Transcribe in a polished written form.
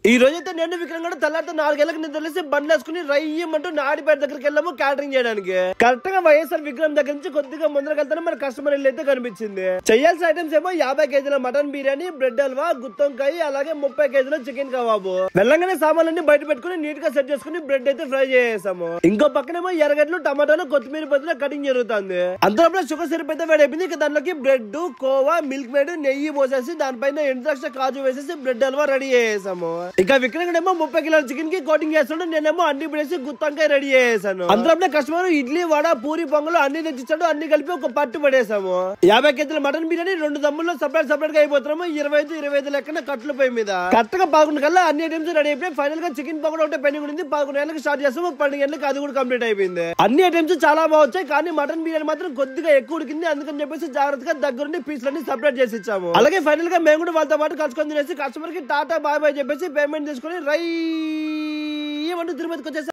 ఈ రోజైతే నేను విక్రమ్ కూడా తెల్లారితో 4 గంటలకు నిద్రలేసి బండ్లు వేసుకుని రయ్యమంటూ నాడిపేట దగ్గరికి వెళ్ళాము క్యాటరింగ్ చేయడానికి. కరెక్ట్ గా వైఎస్ఆర్ విక్రమ్ దగ్గర నుంచి కొద్దిగా ముందరకు వెళ్తానే మన కస్టమర్ ఇల్లు అయితే కనిపించింది. చేయాల్సిన ఐటమ్స్ ఏమో 50 కేజీల మటన్ బిర్యానీ, బ్రెడ్ హల్వా, గుత్తొంకాయ, అలాగే 30 కేజీల చికెన్ కబాబు. వెళ్ళంగానే సామాన్లన్నీ బయట పెట్టుకుని నీట్ గా సెట్ చేసుకుని బ్రెడ్ అయితే ఫ్రై చేసాము. ఇంకో పక్కనేమో ఎర్రగడ్డలు, టమాటాలు, కొత్తిమీర బదులు కటింగ్ జరుగుతుంది. అంతలోపల షుగర్ సిరప్ అయితే వేడైపోయింది. ఇక దాంట్లోకి బ్రెడ్, కోవా, మిల్క్ మేడ్, నెయ్యి పోసేసి దానిపైన ఎండు కాజు వేసేసి బ్రెడ్ హల్వా రెడీ చేసాము. ఇక విక్రమ్ 30 కిలోల చికెన్ కి కోటింగ్ చేస్తాడు. నేనేమో అన్ని పడేసి గుత్తంకాయ రెడీ చేసాను. అందులో కస్టమర్ ఇడ్లీ, వడ, పూరి, పొంగలు అన్ని తెచ్చిచ్చాడు. అన్ని కలిపి ఒక పట్టు పడేసాము. 50 కేజీల మటన్ బిర్యానీ 2 దమ్ముల్లో సపరేట్ గా అయిపోతున్నాము. 25 లెక్కన కట్లు పొయ్యి మీద కరెక్ట్ గా 11 కల్లా అన్ని ఐటమ్స్ రెడీ అయిపోయి ఫైనల్ గా చికెన్ పకోడా ఒకటే పెండింగ్ ఉంది. 11 గంటలకు స్టార్ట్ చేస్తాము. 12 గంటలకు అది కూడా కంప్లీట్ అయిపోయింది. అన్ని ఐటమ్స్ చాలా బాగుంటాయి, కానీ మటన్ బిర్యానీ మాత్రం కొద్దిగా ఎక్కువ ఉడికింది. అందుకని చెప్పేసి జాగ్రత్తగా దగ్గరుండి పీసులన్నీ సపరేట్ చేసి ఇచ్చాము. అలాగే ఫైనల్ గా మేము కూడా వాళ్ళతో పాటు కలుసుకొని తినేసి కస్టమర్ కి టాటా బాయ్ బాయ్ చెప్పేసి పేమెంట్ తీసుకుని రై తిరుపతికి వచ్చేసి